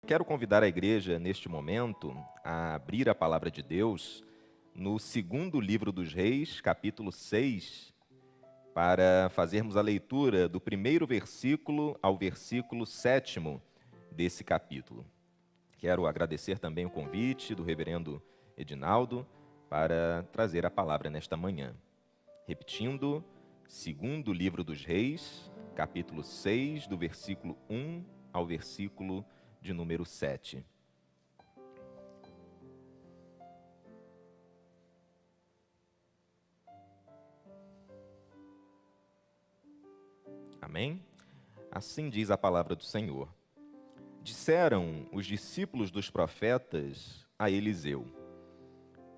Quero convidar a igreja, neste momento, a abrir a palavra de Deus no segundo livro dos Reis, capítulo 6, para fazermos a leitura do primeiro versículo ao versículo 7º desse capítulo. Quero agradecer também o convite do reverendo Edinaldo para trazer a palavra nesta manhã. Repetindo, segundo livro dos Reis, capítulo 6, do versículo 1 ao versículo de número 7. Amém? Assim diz a palavra do Senhor. Disseram os discípulos dos profetas a Eliseu: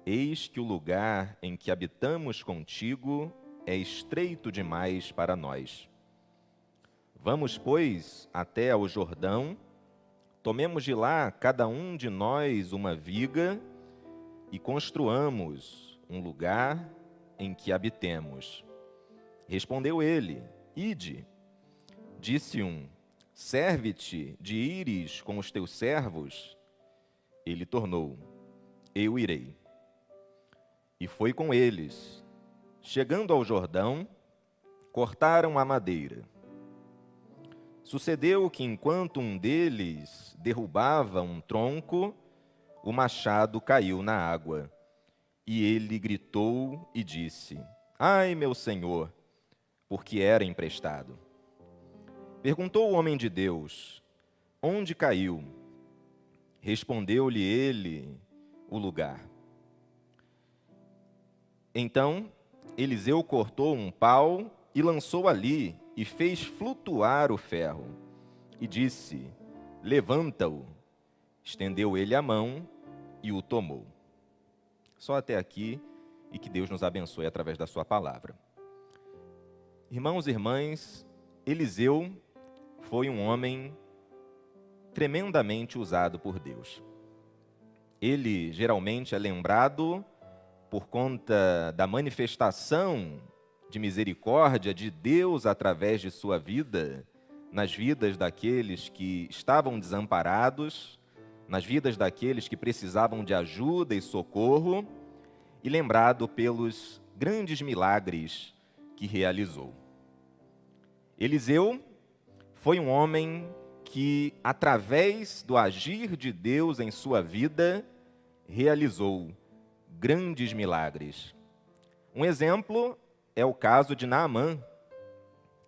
Eis que o lugar em que habitamos contigo é estreito demais para nós. Vamos, pois, até ao Jordão, tomemos de lá cada um de nós uma viga e construamos um lugar em que habitemos. Respondeu ele: Ide. Disse um: Serve-te de ires com os teus servos? Ele tornou: Eu irei. E foi com eles. Chegando ao Jordão, cortaram a madeira. Sucedeu que, enquanto um deles derrubava um tronco, o machado caiu na água. E ele gritou e disse: Ai, meu senhor, porque era emprestado. Perguntou o homem de Deus: Onde caiu? Respondeu-lhe ele: O lugar. Então Eliseu cortou um pau e lançou ali, e fez flutuar o ferro. E disse: Levanta-o. Estendeu ele a mão e o tomou. Só até aqui, e que Deus nos abençoe através da sua palavra. Irmãos e irmãs, Eliseu foi um homem tremendamente usado por Deus. Ele geralmente é lembrado por conta da manifestação de misericórdia de Deus através de sua vida, nas vidas daqueles que estavam desamparados, nas vidas daqueles que precisavam de ajuda e socorro, e lembrado pelos grandes milagres que realizou. Eliseu foi um homem que, através do agir de Deus em sua vida, realizou grandes milagres. Um exemplo é o caso de Naamã,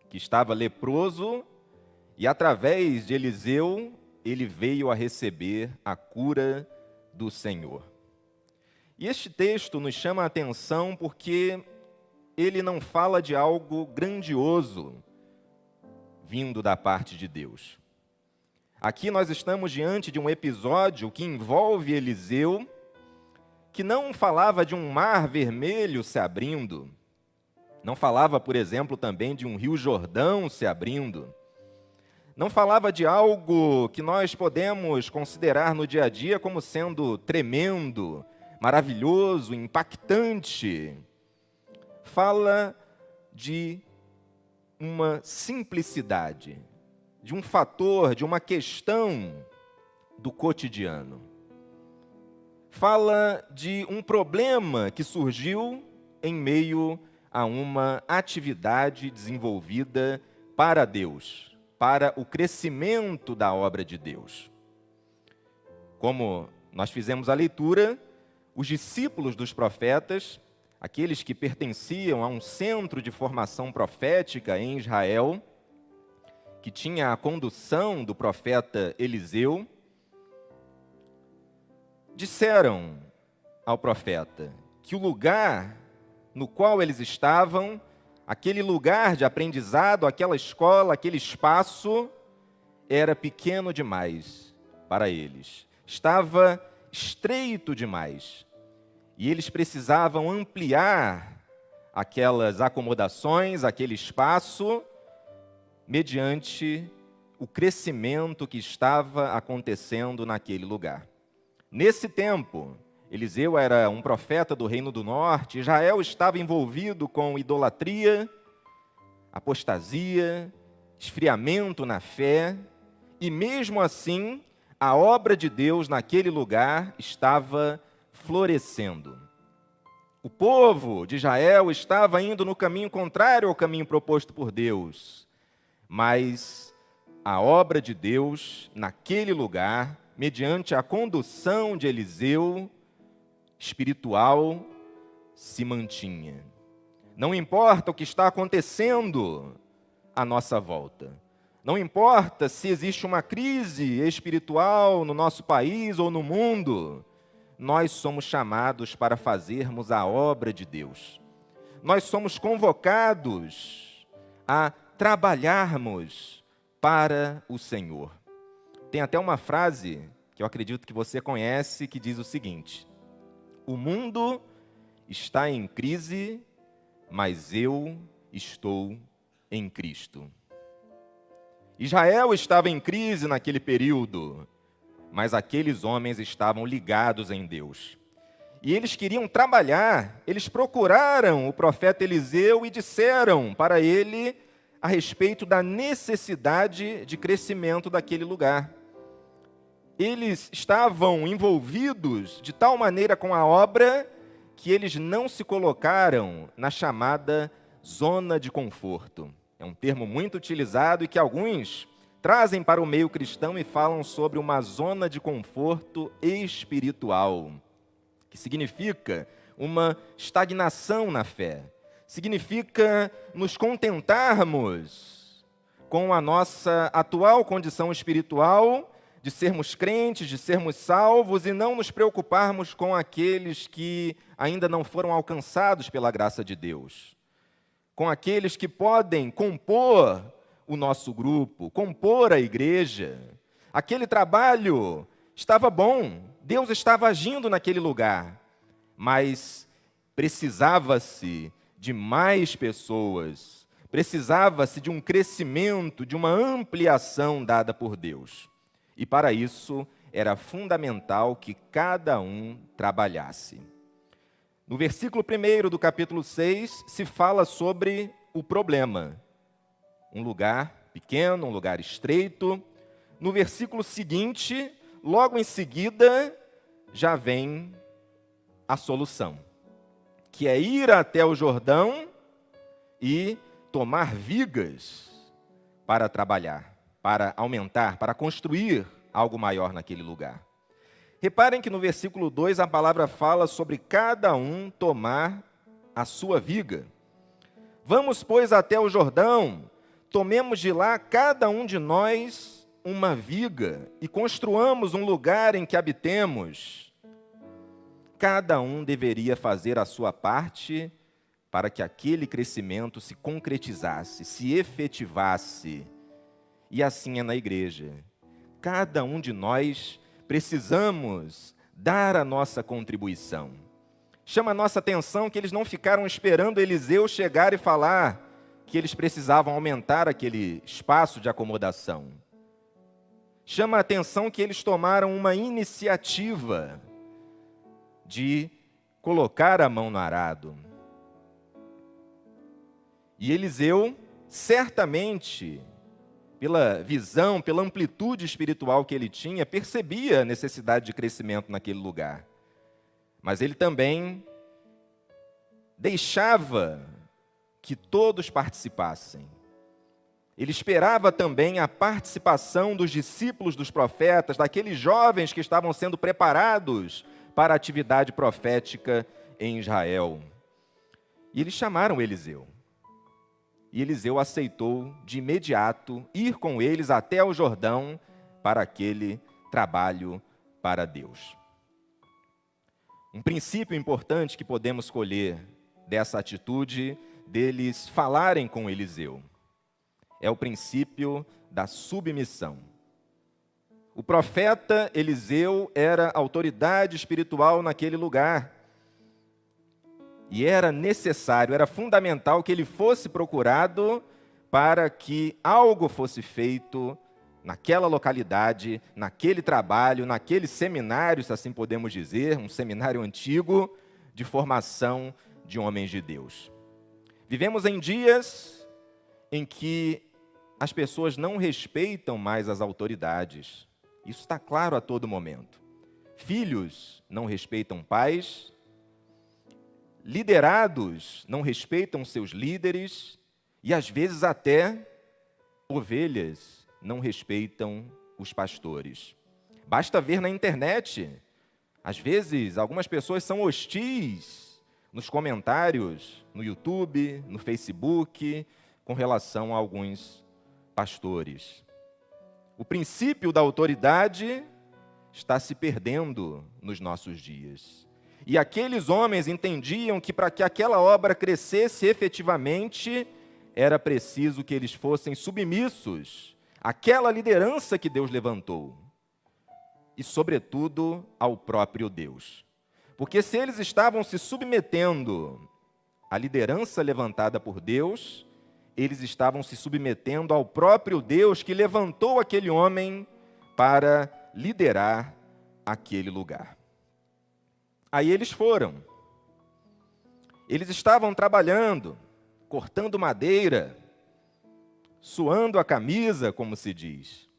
que estava leproso e, através de Eliseu, ele veio a receber a cura do Senhor. E este texto nos chama a atenção porque ele não fala de algo grandioso vindo da parte de Deus. Aqui nós estamos diante de um episódio que envolve Eliseu, que não falava de um mar vermelho se abrindo, não falava, por exemplo, também de um rio Jordão se abrindo, não falava de algo que nós podemos considerar no dia a dia como sendo tremendo, maravilhoso, impactante. Fala de uma simplicidade, de um fator, de uma questão do cotidiano. Fala de um problema que surgiu em meio a uma atividade desenvolvida para Deus, para o crescimento da obra de Deus. Como nós fizemos a leitura, os discípulos dos profetas, aqueles que pertenciam a um centro de formação profética em Israel, que tinha a condução do profeta Eliseu, disseram ao profeta que o lugar no qual eles estavam, aquele lugar de aprendizado, aquela escola, aquele espaço, era pequeno demais para eles. Estava estreito demais. E eles precisavam ampliar aquelas acomodações, aquele espaço, mediante o crescimento que estava acontecendo naquele lugar. Nesse tempo, Eliseu era um profeta do Reino do Norte, Israel estava envolvido com idolatria, apostasia, esfriamento na fé, e mesmo assim, a obra de Deus naquele lugar estava florescendo. O povo de Israel estava indo no caminho contrário ao caminho proposto por Deus, mas a obra de Deus naquele lugar, mediante a condução de Eliseu, espiritual, se mantinha. Não importa o que está acontecendo à nossa volta. Não importa se existe uma crise espiritual no nosso país ou no mundo. Nós somos chamados para fazermos a obra de Deus. Nós somos convocados a trabalharmos para o Senhor. Tem até uma frase que eu acredito que você conhece que diz o seguinte: o mundo está em crise, mas eu estou em Cristo. Israel estava em crise naquele período, mas aqueles homens estavam ligados em Deus. E eles queriam trabalhar, eles procuraram o profeta Eliseu e disseram para ele a respeito da necessidade de crescimento daquele lugar. Eles estavam envolvidos de tal maneira com a obra que eles não se colocaram na chamada zona de conforto. É um termo muito utilizado e que alguns trazem para o meio cristão e falam sobre uma zona de conforto espiritual, que significa uma estagnação na fé. Significa nos contentarmos com a nossa atual condição espiritual, de sermos crentes, de sermos salvos e não nos preocuparmos com aqueles que ainda não foram alcançados pela graça de Deus. Com aqueles que podem compor o nosso grupo, compor a igreja. Aquele trabalho estava bom, Deus estava agindo naquele lugar, mas precisava-se de mais pessoas, precisava-se de um crescimento, de uma ampliação dada por Deus. E para isso era fundamental que cada um trabalhasse. No versículo 1 do capítulo 6, se fala sobre o problema. Um lugar pequeno, um lugar estreito. No versículo seguinte, logo em seguida, já vem a solução, que é ir até o Jordão e tomar vigas para trabalhar, para aumentar, para construir algo maior naquele lugar. Reparem que no versículo 2 a palavra fala sobre cada um tomar a sua viga. Vamos, pois, até o Jordão, tomemos de lá cada um de nós uma viga e construamos um lugar em que habitemos. Cada um deveria fazer a sua parte para que aquele crescimento se concretizasse, se efetivasse. E assim é na igreja. Cada um de nós precisamos dar a nossa contribuição. Chama a nossa atenção que eles não ficaram esperando Eliseu chegar e falar que eles precisavam aumentar aquele espaço de acomodação. Chama a atenção que eles tomaram uma iniciativa de colocar a mão no arado. E Eliseu, certamente, pela visão, pela amplitude espiritual que ele tinha, percebia a necessidade de crescimento naquele lugar. Mas ele também deixava que todos participassem. Ele esperava também a participação dos discípulos dos profetas, daqueles jovens que estavam sendo preparados para a atividade profética em Israel. E eles chamaram Eliseu. E Eliseu aceitou de imediato ir com eles até o Jordão para aquele trabalho para Deus. Um princípio importante que podemos colher dessa atitude deles falarem com Eliseu é o princípio da submissão. O profeta Eliseu era autoridade espiritual naquele lugar. E era necessário, era fundamental que ele fosse procurado para que algo fosse feito naquela localidade, naquele trabalho, naquele seminário, se assim podemos dizer, um seminário antigo de formação de homens de Deus. Vivemos em dias em que as pessoas não respeitam mais as autoridades. Isso está claro a todo momento. Filhos não respeitam pais, liderados não respeitam seus líderes e, às vezes, até ovelhas não respeitam os pastores. Basta ver na internet. Às vezes, algumas pessoas são hostis nos comentários, no YouTube, no Facebook, com relação a alguns pastores. O princípio da autoridade está se perdendo nos nossos dias. E aqueles homens entendiam que para que aquela obra crescesse efetivamente, era preciso que eles fossem submissos àquela liderança que Deus levantou. E, sobretudo, ao próprio Deus. Porque se eles estavam se submetendo à liderança levantada por Deus, eles estavam se submetendo ao próprio Deus que levantou aquele homem para liderar aquele lugar. Aí eles foram. Eles estavam trabalhando, cortando madeira, suando a camisa, como se diz,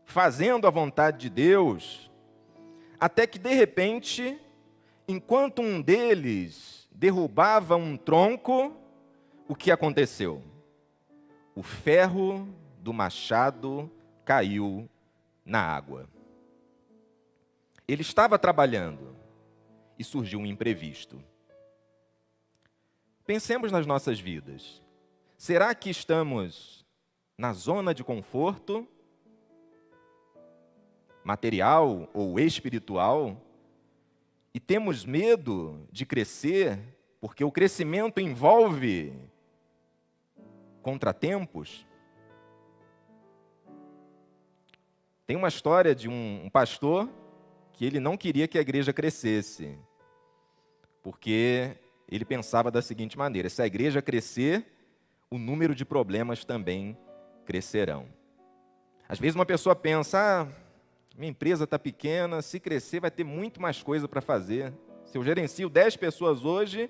fazendo a vontade de Deus, até que, de repente, enquanto um deles derrubava um tronco, o que aconteceu? O ferro do machado caiu na água. Ele estava trabalhando e surgiu um imprevisto. Pensemos nas nossas vidas. Será que estamos na zona de conforto, material ou espiritual, e temos medo de crescer, porque o crescimento envolve contratempos? Tem uma história de um pastor que ele não queria que a igreja crescesse, porque ele pensava da seguinte maneira: se a igreja crescer, o número de problemas também crescerão. Às vezes uma pessoa pensa, minha empresa está pequena, se crescer vai ter muito mais coisa para fazer. Se eu gerencio 10 pessoas hoje,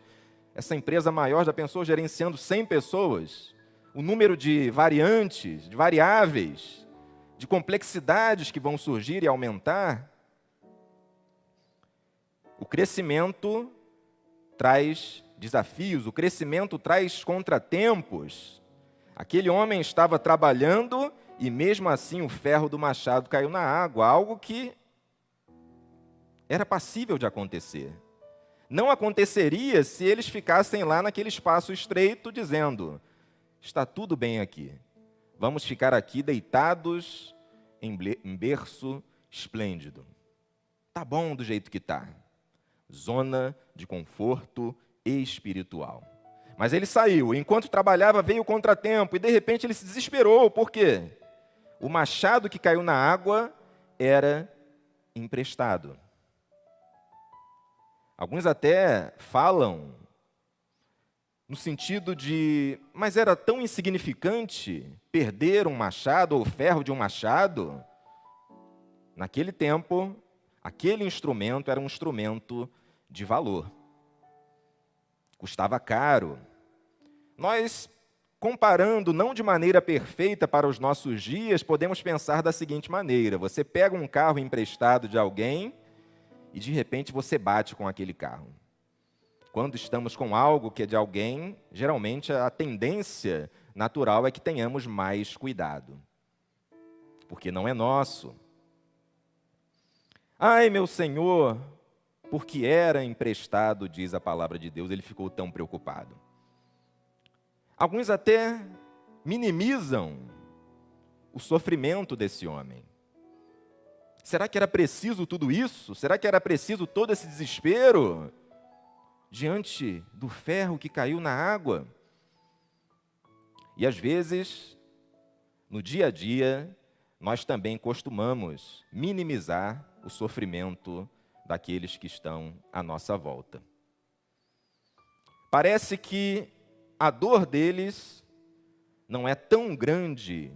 essa empresa maior já pensou gerenciando 100 pessoas? O número de variantes, de variáveis, de complexidades que vão surgir e aumentar. O crescimento traz desafios, o crescimento traz contratempos. Aquele homem estava trabalhando e mesmo assim o ferro do machado caiu na água, algo que era passível de acontecer. Não aconteceria se eles ficassem lá naquele espaço estreito dizendo, está tudo bem aqui, vamos ficar aqui deitados em berço esplêndido. Tá bom do jeito que está. Zona de conforto espiritual. Mas ele saiu, enquanto trabalhava veio o contratempo e de repente ele se desesperou, por quê? O machado que caiu na água era emprestado. Alguns até falam no sentido de, mas era tão insignificante perder um machado ou o ferro de um machado? Naquele tempo, aquele instrumento era um instrumento de valor. Custava caro. Nós, comparando não de maneira perfeita para os nossos dias, podemos pensar da seguinte maneira: você pega um carro emprestado de alguém e de repente você bate com aquele carro. Quando estamos com algo que é de alguém, geralmente a tendência natural é que tenhamos mais cuidado, porque não é nosso. Ai, meu Senhor, porque era emprestado, diz a palavra de Deus, ele ficou tão preocupado. Alguns até minimizam o sofrimento desse homem. Será que era preciso tudo isso? Será que era preciso todo esse desespero diante do ferro que caiu na água? E às vezes, no dia a dia, nós também costumamos minimizar o sofrimento daqueles que estão à nossa volta. Parece que a dor deles não é tão grande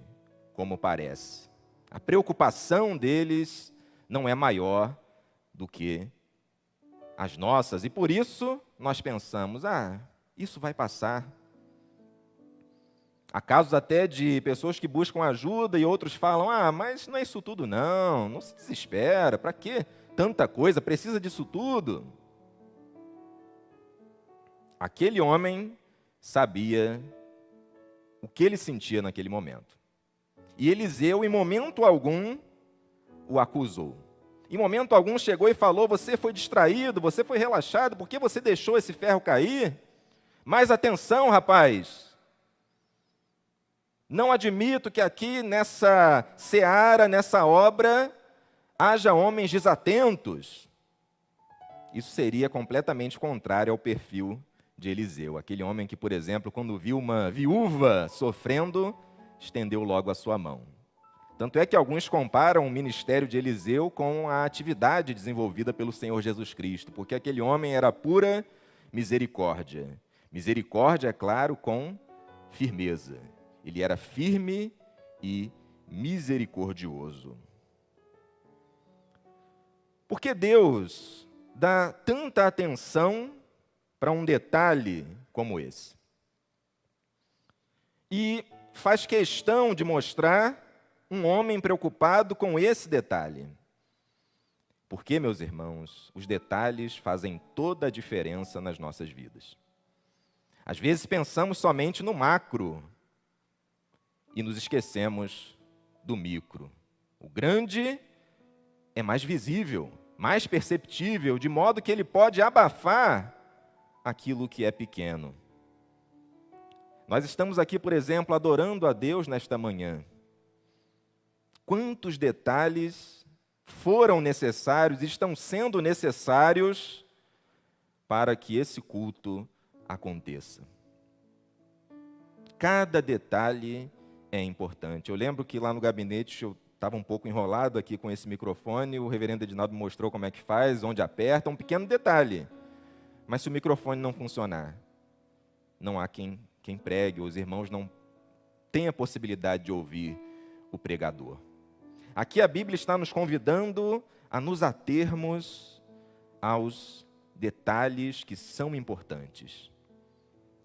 como parece. A preocupação deles não é maior do que as nossas. E por isso nós pensamos, isso vai passar. Há casos até de pessoas que buscam ajuda e outros falam: mas não é isso tudo não, não se desespera, para que tanta coisa, precisa disso tudo? Aquele homem sabia o que ele sentia naquele momento. E Eliseu, em momento algum, o acusou. Em momento algum chegou e falou: você foi distraído, você foi relaxado, por que você deixou esse ferro cair? Mais atenção, rapaz. Não admito que aqui nessa seara, nessa obra, haja homens desatentos. Isso seria completamente contrário ao perfil de Eliseu. Aquele homem que, por exemplo, quando viu uma viúva sofrendo, estendeu logo a sua mão. Tanto é que alguns comparam o ministério de Eliseu com a atividade desenvolvida pelo Senhor Jesus Cristo, porque aquele homem era pura misericórdia. Misericórdia, é claro, com firmeza. Ele era firme e misericordioso. Por que Deus dá tanta atenção para um detalhe como esse? E faz questão de mostrar um homem preocupado com esse detalhe. Porque, meus irmãos, os detalhes fazem toda a diferença nas nossas vidas. Às vezes pensamos somente no macro e nos esquecemos do micro. O grande é mais visível, mais perceptível, de modo que ele pode abafar aquilo que é pequeno. Nós estamos aqui, por exemplo, adorando a Deus nesta manhã. Quantos detalhes foram necessários, estão sendo necessários para que esse culto aconteça? Cada detalhe é importante. Eu lembro que lá no gabinete eu estava um pouco enrolado aqui com esse microfone, o reverendo Edinaldo mostrou como é que faz, onde aperta, um pequeno detalhe. Mas se o microfone não funcionar, não há quem pregue, os irmãos não têm a possibilidade de ouvir o pregador. Aqui a Bíblia está nos convidando a nos atermos aos detalhes que são importantes.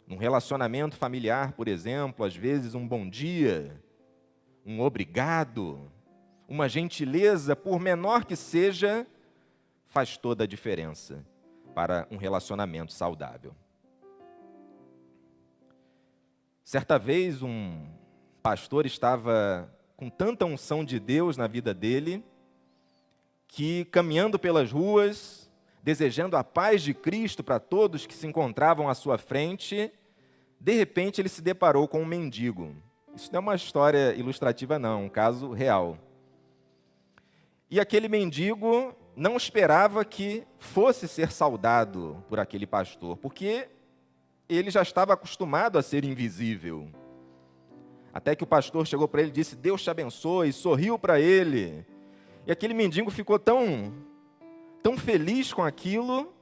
Num relacionamento familiar, por exemplo, às vezes um bom dia, um obrigado, uma gentileza, por menor que seja, faz toda a diferença para um relacionamento saudável. Certa vez, um pastor estava com tanta unção de Deus na vida dele, que caminhando pelas ruas, desejando a paz de Cristo para todos que se encontravam à sua frente, de repente ele se deparou com um mendigo. Isso não é uma história ilustrativa não, é um caso real. E aquele mendigo não esperava que fosse ser saudado por aquele pastor, porque ele já estava acostumado a ser invisível. Até que o pastor chegou para ele e disse: Deus te abençoe, sorriu para ele. E aquele mendigo ficou tão feliz com aquilo,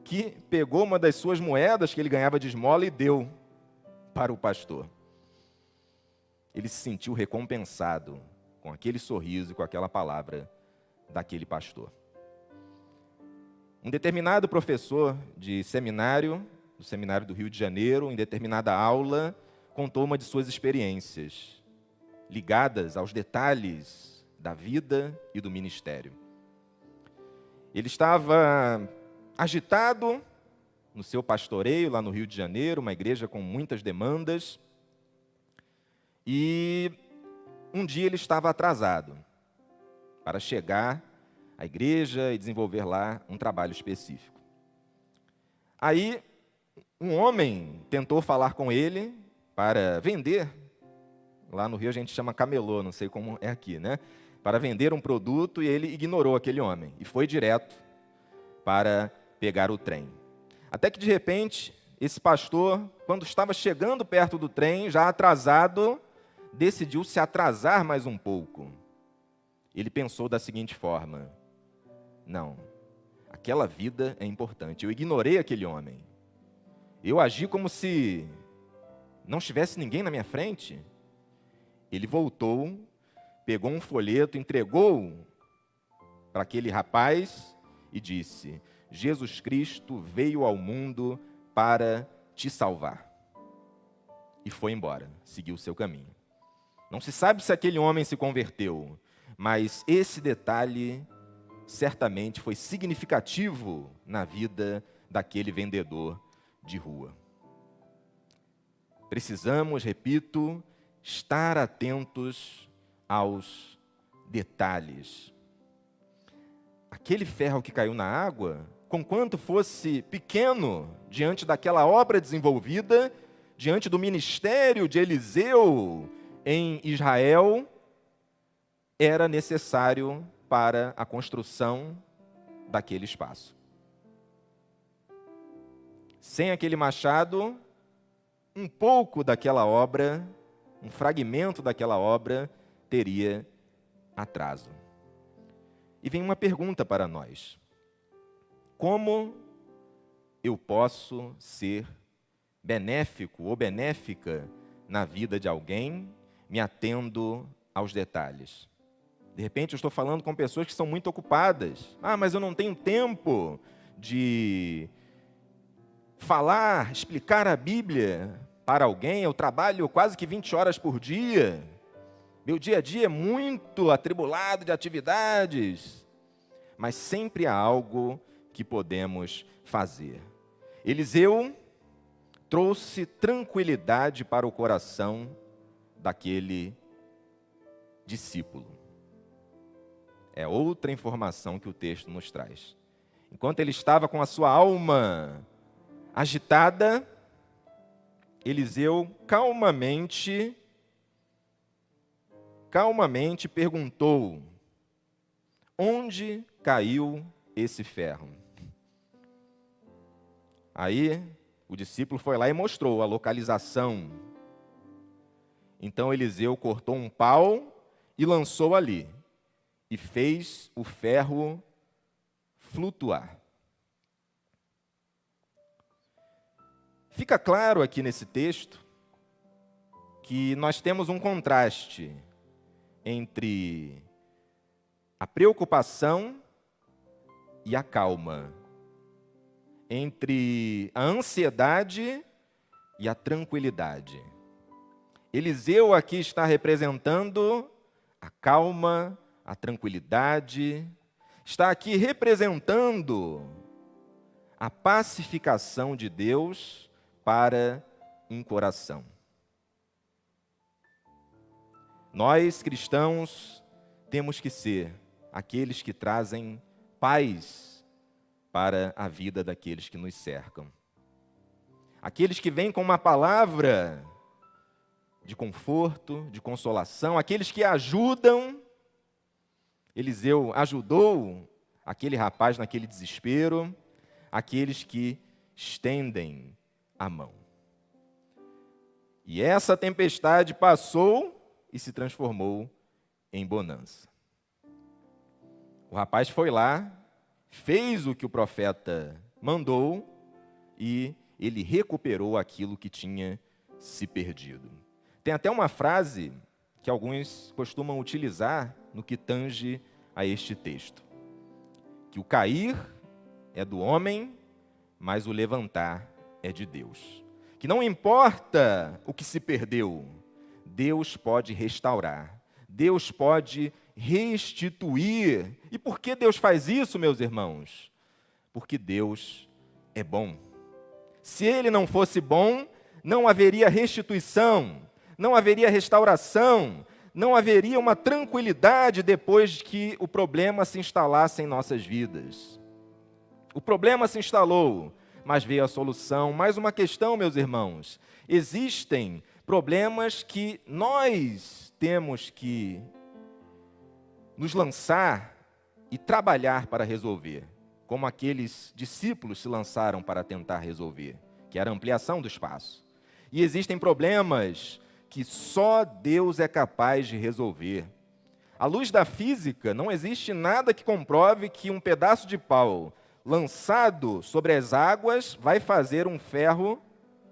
que pegou uma das suas moedas que ele ganhava de esmola e deu para o pastor. Ele se sentiu recompensado com aquele sorriso e com aquela palavra daquele pastor. Um determinado professor de seminário, do seminário do Rio de Janeiro, em determinada aula, contou uma de suas experiências, ligadas aos detalhes da vida e do ministério. Ele estava agitado no seu pastoreio, lá no Rio de Janeiro, uma igreja com muitas demandas, e um dia ele estava atrasado para chegar à igreja e desenvolver lá um trabalho específico. Aí, um homem tentou falar com ele para vender, lá no Rio a gente chama camelô, não sei como é aqui, né? Para vender um produto, e ele ignorou aquele homem e foi direto para pegar o trem. Até que de repente, esse pastor, quando estava chegando perto do trem, já atrasado, decidiu se atrasar mais um pouco. Ele pensou da seguinte forma: não, aquela vida é importante, eu ignorei aquele homem. Eu agi como se não tivesse ninguém na minha frente. Ele voltou, pegou um folheto, entregou para aquele rapaz e disse: Jesus Cristo veio ao mundo para te salvar. e foi embora, seguiu o seu caminho. Não se sabe se aquele homem se converteu, mas esse detalhe certamente foi significativo na vida daquele vendedor de rua. Precisamos, repito, estar atentos aos detalhes. Aquele ferro que caiu na água, conquanto fosse pequeno diante daquela obra desenvolvida, diante do ministério de Eliseu em Israel, era necessário para a construção daquele espaço. Sem aquele machado, um pouco daquela obra, um fragmento daquela obra, teria atraso. E vem uma pergunta para nós: como eu posso ser benéfico ou benéfica na vida de alguém, me atendo aos detalhes? De repente eu estou falando com pessoas que são muito ocupadas. Mas eu não tenho tempo de falar, explicar a Bíblia para alguém. Eu trabalho quase que 20 horas por dia. Meu dia a dia é muito atribulado de atividades. Mas sempre há algo que podemos fazer. Eliseu trouxe tranquilidade para o coração daquele discípulo. É outra informação que o texto nos traz. Enquanto ele estava com a sua alma agitada, Eliseu calmamente perguntou: onde caiu esse ferro? Aí o discípulo foi lá e mostrou a localização. Então Eliseu cortou um pau e lançou ali, e fez o ferro flutuar. Fica claro aqui nesse texto que nós temos um contraste entre a preocupação e a calma, entre a ansiedade e a tranquilidade. Eliseu aqui está representando a calma, a tranquilidade, está aqui representando a pacificação de Deus para um coração. Nós, cristãos, temos que ser aqueles que trazem paz para a vida daqueles que nos cercam. Aqueles que vêm com uma palavra de conforto, de consolação, aqueles que ajudam. Eliseu ajudou aquele rapaz naquele desespero, aqueles que estendem a mão. E essa tempestade passou e se transformou em bonança. O rapaz foi lá, fez o que o profeta mandou e ele recuperou aquilo que tinha se perdido. Tem até uma frase que alguns costumam utilizar no que tange a este texto, que o cair é do homem, mas o levantar é de Deus. Que não importa o que se perdeu, Deus pode restaurar, Deus pode restituir. E por que Deus faz isso, meus irmãos? Porque Deus é bom. Se Ele não fosse bom, não haveria restituição, não haveria restauração, não haveria uma tranquilidade depois que o problema se instalasse em nossas vidas. O problema se instalou, mas veio a solução. Mais uma questão, meus irmãos. Existem problemas que nós temos que nos lançar e trabalhar para resolver, como aqueles discípulos se lançaram para tentar resolver, que era a ampliação do espaço. E existem problemas que só Deus é capaz de resolver. À luz da física, não existe nada que comprove que um pedaço de pau lançado sobre as águas vai fazer um ferro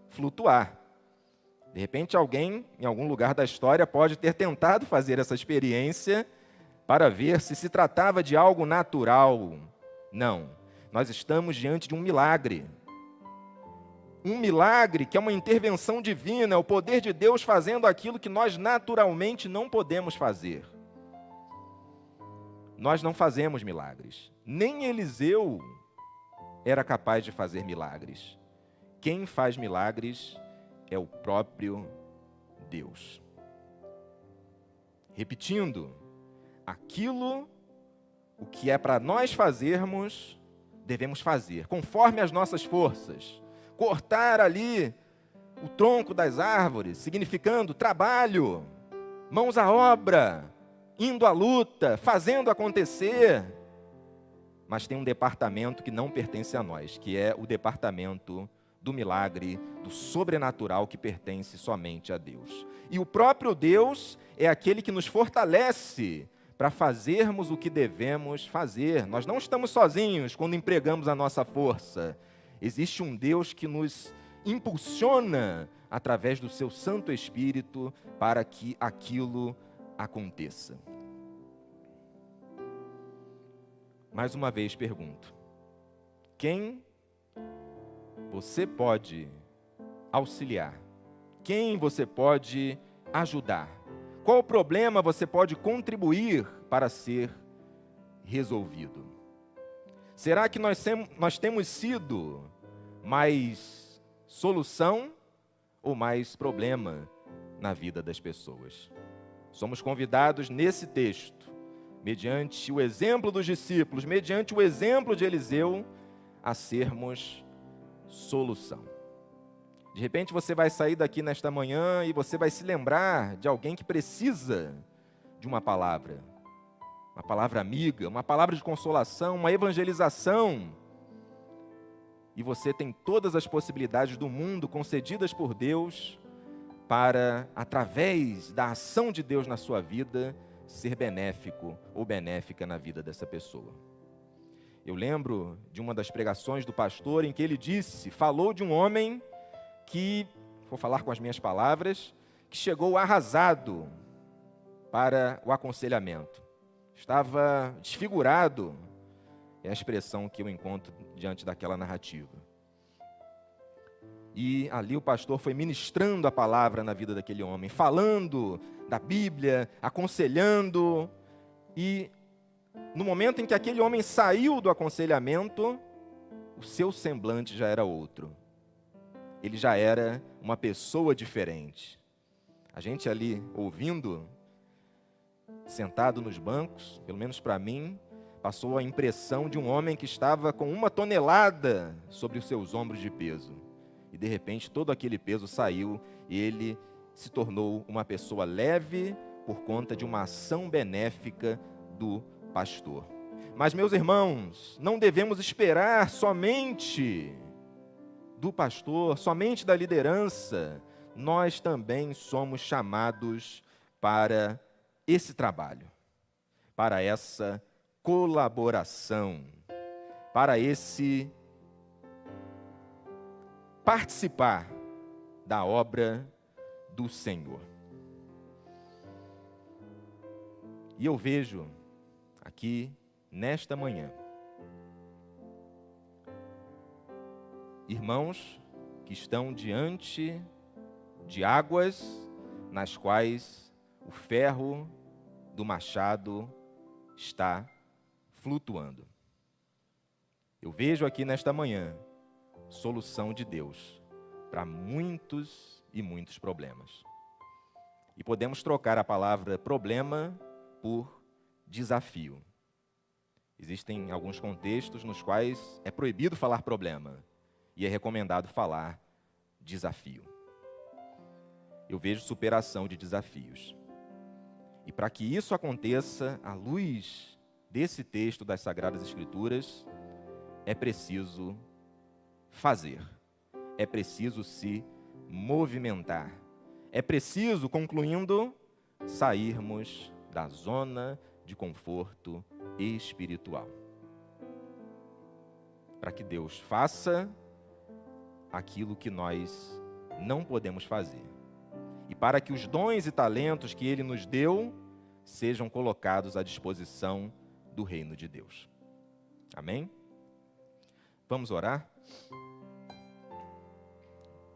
flutuar. De repente, alguém, em algum lugar da história, pode ter tentado fazer essa experiência para ver se tratava de algo natural. Não, nós estamos diante de um milagre. um milagre que é uma intervenção divina, é o poder de Deus fazendo aquilo que nós naturalmente não podemos fazer. Nós não fazemos milagres. Nem Eliseu era capaz de fazer milagres. Quem faz milagres é o próprio Deus. Repetindo, o que é para nós fazermos, devemos fazer, conforme as nossas forças. Cortar ali o tronco das árvores, significando trabalho, mãos à obra, indo à luta, fazendo acontecer. Mas tem um departamento que não pertence a nós, que é o departamento do milagre, do sobrenatural, que pertence somente a Deus. E o próprio Deus é aquele que nos fortalece para fazermos o que devemos fazer. Nós não estamos sozinhos quando empregamos a nossa força. Existe um Deus que nos impulsiona através do seu Santo Espírito para que aquilo aconteça. Mais uma vez pergunto: quem você pode auxiliar? Quem você pode ajudar? Qual problema você pode contribuir para ser resolvido? Será que nós temos sido mais solução ou mais problema na vida das pessoas? Somos convidados nesse texto, mediante o exemplo dos discípulos, mediante o exemplo de Eliseu, a sermos solução. De repente você vai sair daqui nesta manhã e você vai se lembrar de alguém que precisa de uma palavra amiga, uma palavra de consolação, uma evangelização. E você tem todas as possibilidades do mundo concedidas por Deus para, através da ação de Deus na sua vida, ser benéfico ou benéfica na vida dessa pessoa. Eu lembro de uma das pregações do pastor em que ele falou de um homem que, vou falar com as minhas palavras, que chegou arrasado para o aconselhamento. Estava desfigurado, é a expressão que eu encontro diante daquela narrativa. E ali o pastor foi ministrando a palavra na vida daquele homem, falando da Bíblia, aconselhando, e no momento em que aquele homem saiu do aconselhamento, o seu semblante já era outro. Ele já era uma pessoa diferente. A gente ali ouvindo, sentado nos bancos, pelo menos para mim, passou a impressão de um homem que estava com 1 tonelada sobre os seus ombros de peso. E de repente todo aquele peso saiu e ele se tornou uma pessoa leve por conta de uma ação benéfica do pastor. Mas, meus irmãos, não devemos esperar somente do pastor, somente da liderança. Nós também somos chamados para esse trabalho, para essa colaboração, para esse participar da obra do Senhor. E eu vejo aqui, nesta manhã, irmãos que estão diante de águas nas quais o ferro do machado está flutuando. Eu vejo aqui nesta manhã solução de Deus para muitos e muitos problemas. E podemos trocar a palavra problema por desafio. Existem alguns contextos nos quais é proibido falar problema e é recomendado falar desafio. Eu vejo superação de desafios. E para que isso aconteça, à luz desse texto das Sagradas Escrituras, é preciso fazer, é preciso se movimentar, é preciso, concluindo, sairmos da zona de conforto espiritual. Para que Deus faça aquilo que nós não podemos fazer. E para que os dons e talentos que Ele nos deu sejam colocados à disposição do reino de Deus. Amém? Vamos orar?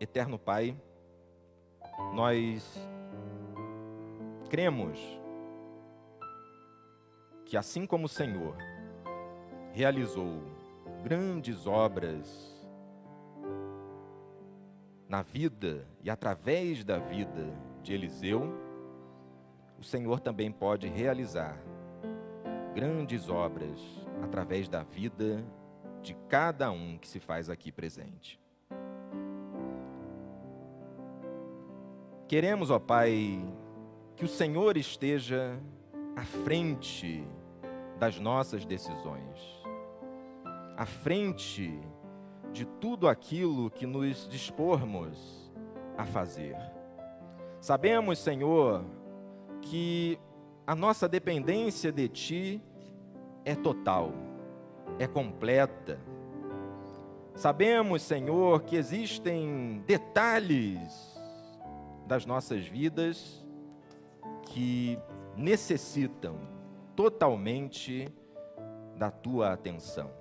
Eterno Pai, nós cremos que assim como o Senhor realizou grandes obras na vida e através da vida de Eliseu, o Senhor também pode realizar grandes obras através da vida de cada um que se faz aqui presente. Queremos, ó Pai, que o Senhor esteja à frente das nossas decisões, à frente de tudo aquilo que nos dispormos a fazer. Sabemos, Senhor, que a nossa dependência de Ti é total, é completa. Sabemos, Senhor, que existem detalhes das nossas vidas que necessitam totalmente da Tua atenção.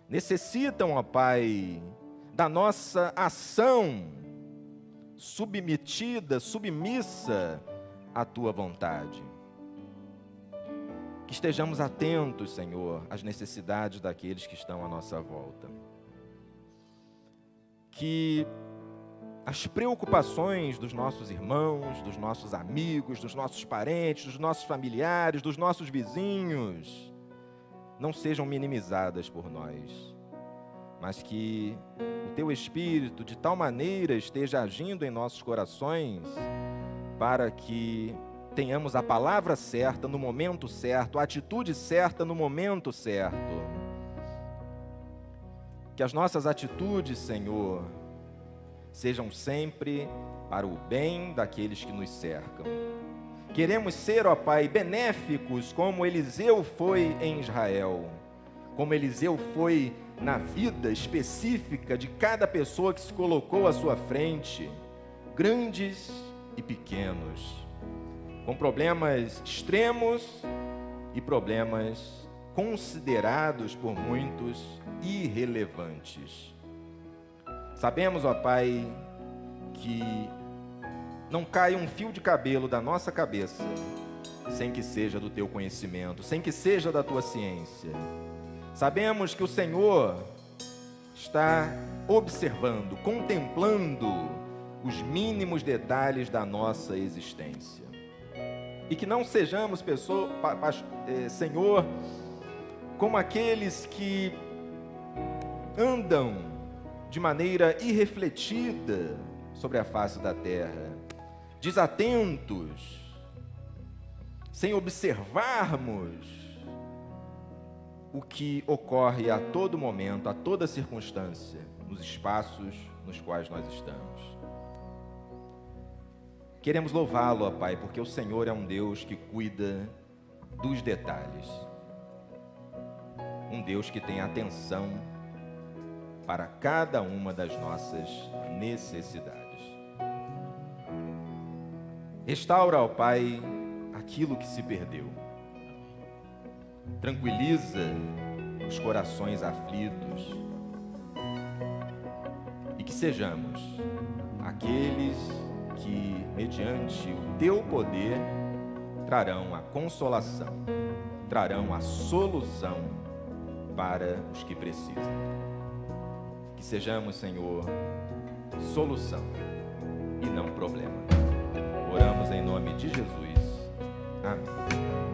Necessitam, ó Pai, da nossa ação submissa à Tua vontade. Que estejamos atentos, Senhor, às necessidades daqueles que estão à nossa volta. Que as preocupações dos nossos irmãos, dos nossos amigos, dos nossos parentes, dos nossos familiares, dos nossos vizinhos, não sejam minimizadas por nós, mas que o Teu Espírito de tal maneira esteja agindo em nossos corações para que tenhamos a palavra certa no momento certo, a atitude certa no momento certo. Que as nossas atitudes, Senhor, sejam sempre para o bem daqueles que nos cercam. Queremos ser, ó Pai, benéficos como Eliseu foi em Israel, como Eliseu foi na vida específica de cada pessoa que se colocou à sua frente, grandes e pequenos, com problemas extremos e problemas considerados por muitos irrelevantes. Sabemos, ó Pai, que não cai um fio de cabelo da nossa cabeça sem que seja do Teu conhecimento, sem que seja da Tua ciência. Sabemos que o Senhor está observando, contemplando os mínimos detalhes da nossa existência. E que não sejamos, Senhor, como aqueles que andam de maneira irrefletida sobre a face da terra, desatentos, sem observarmos o que ocorre a todo momento, a toda circunstância, nos espaços nos quais nós estamos. Queremos louvá-lo, ó Pai, porque o Senhor é um Deus que cuida dos detalhes, um Deus que tem atenção para cada uma das nossas necessidades. Restaura, ó Pai, aquilo que se perdeu. Tranquiliza os corações aflitos e que sejamos aqueles que, mediante o Teu poder, trarão a consolação, trarão a solução para os que precisam. Que sejamos, Senhor, solução e não problema. Oramos em nome de Jesus. Amém.